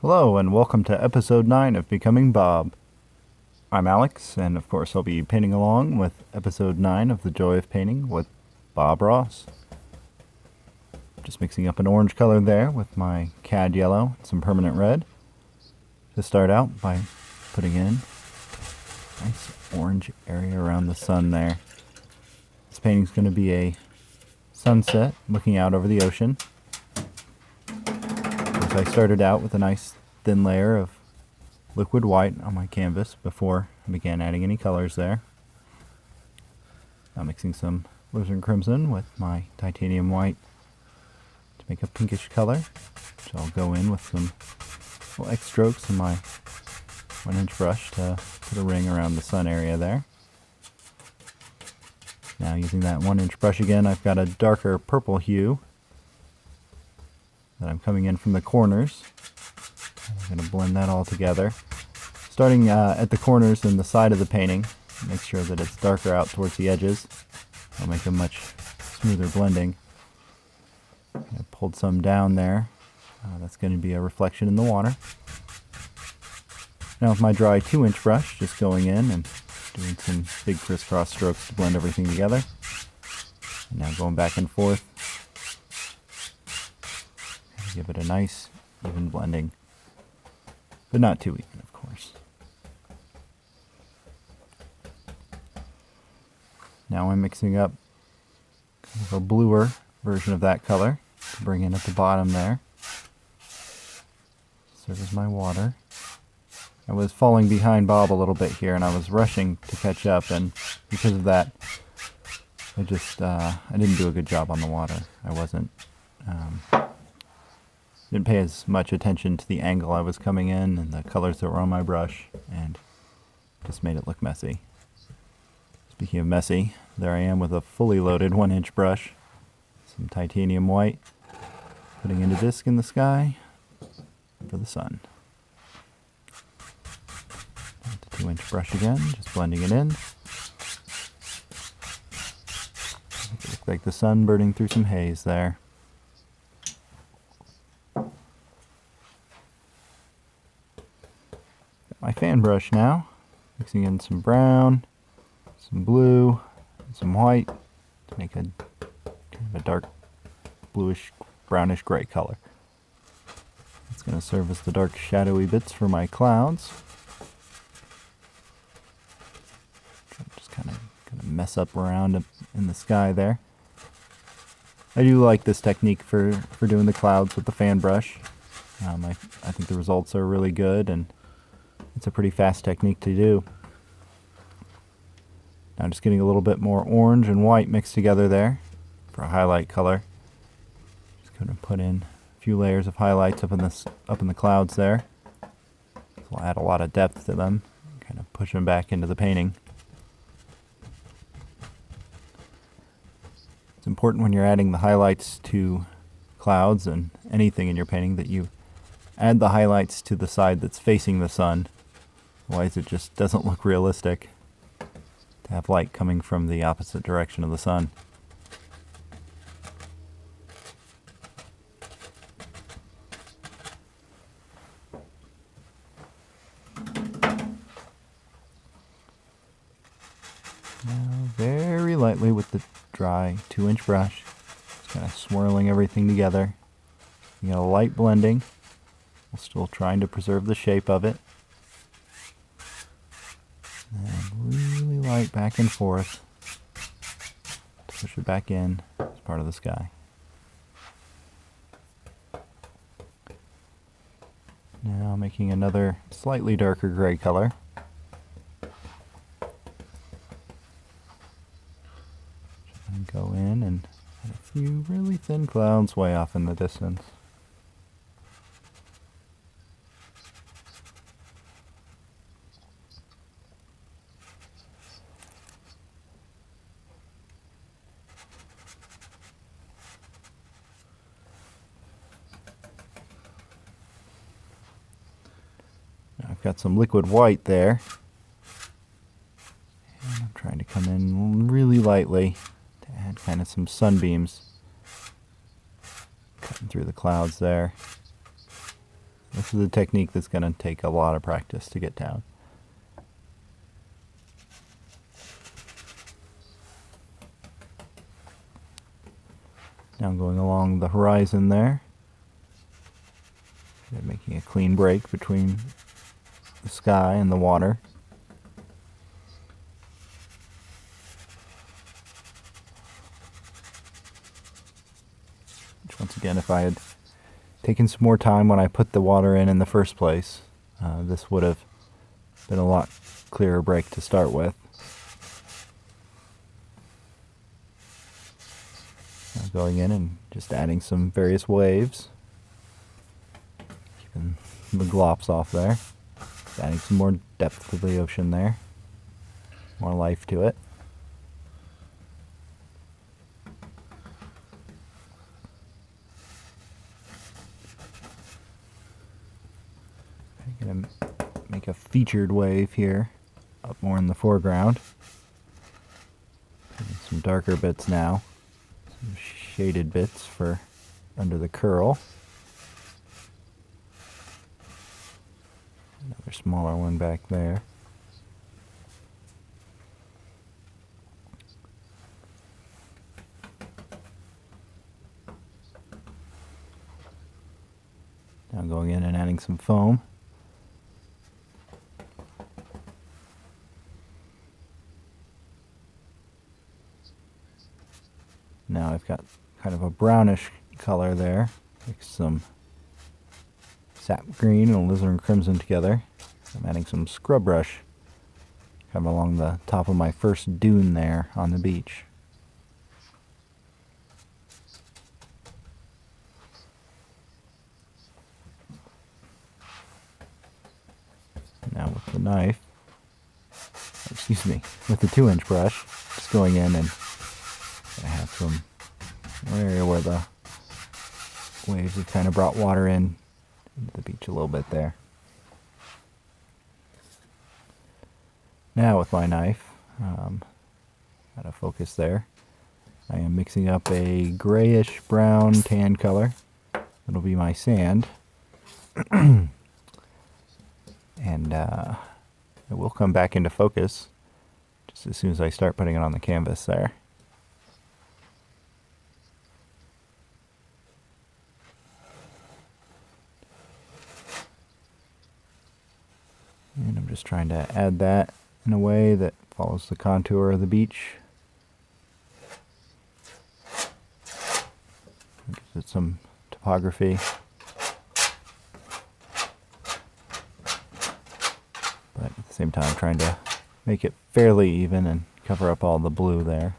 Hello, and welcome to episode 9 of Becoming Bob. I'm Alex, and of course I'll be painting along with episode 9 of The Joy of Painting with Bob Ross. Just mixing up an orange color there with my cad yellow and some permanent red. To start out by putting in a nice orange area around the sun there. This painting's going to be a sunset looking out over the ocean. I started out with a nice thin layer of liquid white on my canvas before I began adding any colors there. Now mixing some alizarin crimson with my titanium white to make a pinkish color, which I'll go in with some little X strokes in my 1-inch brush to put a ring around the sun area there. Now using that 1-inch brush again, I've got a darker purple hue that I'm coming in from the corners. I'm going to blend that all together. Starting at the corners and the side of the painting, make sure that it's darker out towards the edges. I'll make a much smoother blending. I pulled some down there. That's going to be a reflection in the water. Now with my dry 2-inch brush, just going in and doing some big crisscross strokes to blend everything together. And now going back and forth. Give it a nice, even blending, but not too even, of course. Now I'm mixing up kind of a bluer version of that color to bring in at the bottom there. Serve as my water. I was falling behind Bob a little bit here, and I was rushing to catch up, and because of that, I didn't do a good job on the water. I wasn't. Didn't pay as much attention to the angle I was coming in and the colors that were on my brush, and just made it look messy. Speaking of messy, there I am with a fully loaded 1-inch brush, some titanium white, putting in a disc in the sky for the sun. The 2-inch brush again, just blending it in. Make it look like the sun burning through some haze there. My fan brush now, mixing in some brown, some blue, and some white to make a kind of a dark bluish, brownish gray color. It's going to serve as the dark shadowy bits for my clouds. Just kind of mess up around in the sky there. I do like this technique for doing the clouds with the fan brush. I think the results are really good, and it's a pretty fast technique to do. Now just getting a little bit more orange and white mixed together there for a highlight color. Just going to put in a few layers of highlights up in the clouds there. So we'll add a lot of depth to them, kind of push them back into the painting. It's important when you're adding the highlights to clouds and anything in your painting that you add the highlights to the side that's facing the sun. Otherwise it just doesn't look realistic to have light coming from the opposite direction of the sun. Now very lightly with the dry 2-inch brush, just kind of swirling everything together. You got a light blending, while still trying to preserve the shape of it. And really light back and forth to push it back in as part of the sky. Now making another slightly darker gray color. And go in and add a few really thin clouds way off in the distance. I've got some liquid white there. And I'm trying to come in really lightly to add kind of some sunbeams cutting through the clouds there. This is a technique that's going to take a lot of practice to get down. Now going along the horizon there. They're making a clean break between the sky and the water. Which, once again, if I had taken some more time when I put the water in the first place, this would have been a lot clearer break to start with. Now going in and just adding some various waves. Keeping the glops off there. Just adding some more depth to the ocean there. More life to it. I'm going to make a featured wave here, up more in the foreground. Adding some darker bits now. Some shaded bits for under the curl. Another smaller one back there. Now going in and adding some foam. Now I've got kind of a brownish color there. Mix some sap green and alizarin crimson together. I'm adding some scrub brush kind of along the top of my first dune there on the beach. Now with the knife, excuse me, with the 2-inch brush, just going in and I have some area where the waves have kind of brought water into the beach a little bit there. Now with my knife, out of focus there, I am mixing up a grayish brown tan color. That'll be my sand. And it will come back into focus just as soon as I start putting it on the canvas there. And I'm just trying to add that in a way that follows the contour of the beach. Gives it some topography. But at the same time trying to make it fairly even and cover up all the blue there.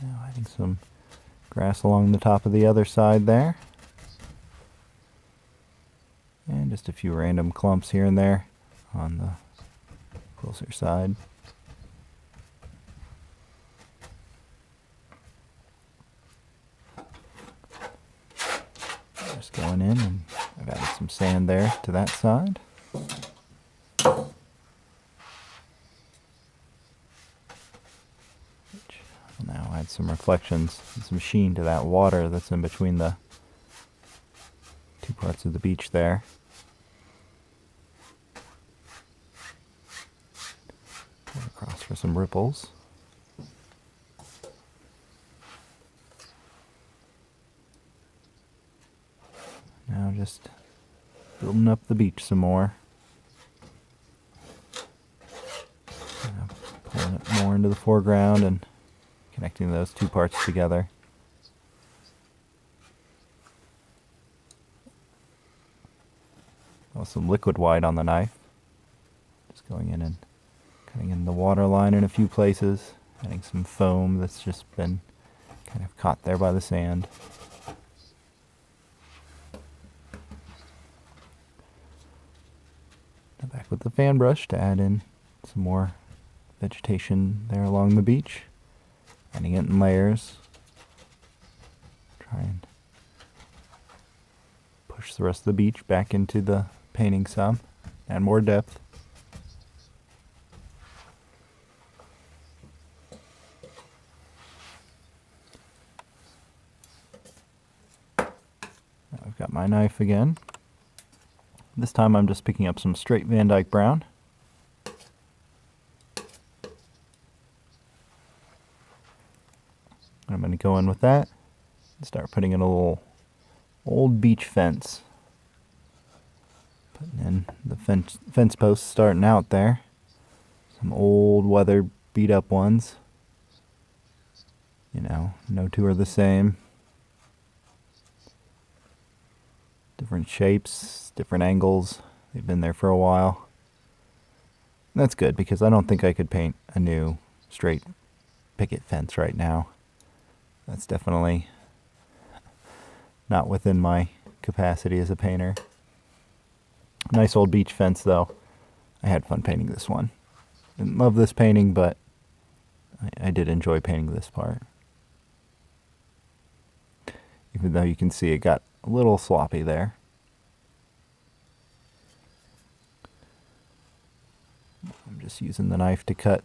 Now adding some grass along the top of the other side there. And just a few random clumps here and there on the closer side. Just going in, and I've added some sand there to that side. Which will now add some reflections and some sheen to that water that's in between the two parts of the beach there. Going across for some ripples. Now just building up the beach some more. Pulling it more into the foreground and connecting those two parts together. Some liquid white on the knife. Just going in and cutting in the water line in a few places, adding some foam that's just been kind of caught there by the sand. Now back with the fan brush to add in some more vegetation there along the beach, adding it in layers. Try and push the rest of the beach back into the painting some, add more depth. up my knife again. This time I'm just picking up some straight Van Dyke brown. I'm going to go in with that and start putting in a little old beach fence. Putting in the fence posts starting out there. Some old weather beat up ones. You know, no two are the same. Different shapes, different angles. They've been there for a while. And that's good because I don't think I could paint a new straight picket fence right now. That's definitely not within my capacity as a painter. Nice old beach fence though. I had fun painting this one. Didn't love this painting, but I did enjoy painting this part. Even though you can see it got a little sloppy there. I'm just using the knife to cut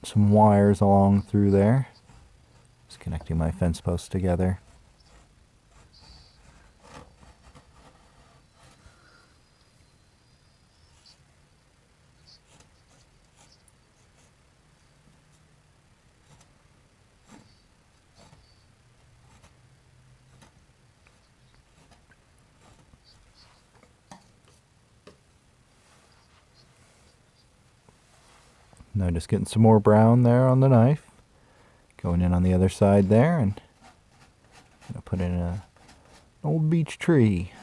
some wires along through there. Just connecting my fence posts together. Now just getting some more brown there on the knife. Going in on the other side there and put in an old beech tree.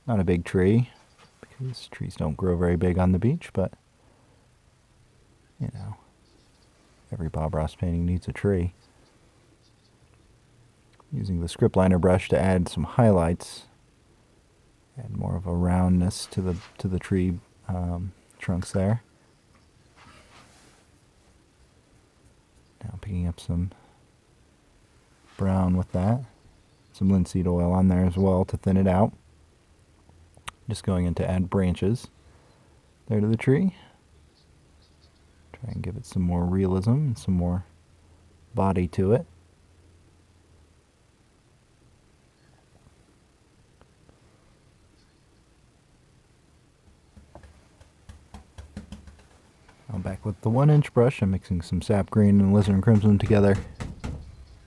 Not a big tree because trees don't grow very big on the beach, but you know, every Bob Ross painting needs a tree. Using the script liner brush to add some highlights, add more of a roundness to the tree trunks there. Now picking up some brown with that. Some linseed oil on there as well to thin it out. Just going in to add branches there to the tree. Try and give it some more realism and some more body to it. I'm back with the 1-inch brush. I'm mixing some sap green and alizarin crimson together.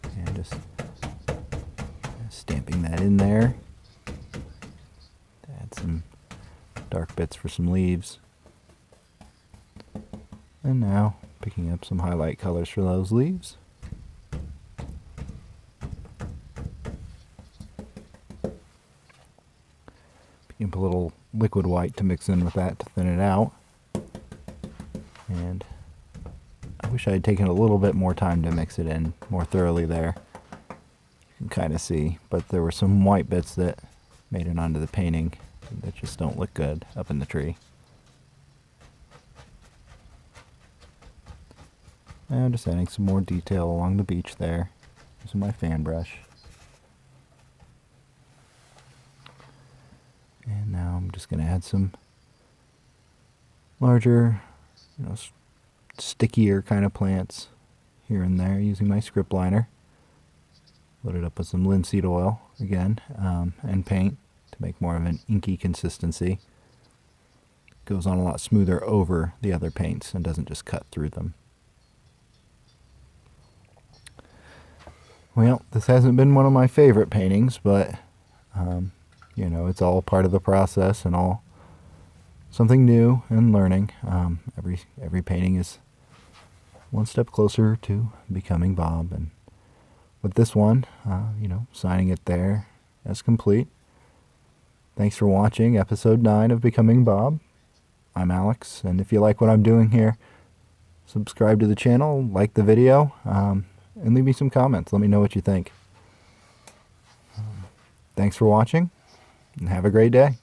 And just stamping that in there. Add some dark bits for some leaves. And now picking up some highlight colors for those leaves. Picking up a little liquid white to mix in with that to thin it out. And I wish I had taken a little bit more time to mix it in more thoroughly there. You can kind of see, but there were some white bits that made it onto the painting that just don't look good up in the tree. And just adding some more detail along the beach there using my fan brush. And now I'm just going to add some larger, stickier kind of plants here and there using my script liner. Load it up with some linseed oil again and paint to make more of an inky consistency. Goes on a lot smoother over the other paints and doesn't just cut through them. Well, this hasn't been one of my favorite paintings, but it's all part of the process and all something new and learning. Every painting is one step closer to becoming Bob, and with this one, signing it there as complete. Thanks for watching episode 9 of Becoming Bob. I'm Alex, and if you like what I'm doing here, subscribe to the channel, like the video, and leave me some comments. Let me know what you think. Thanks for watching, and have a great day.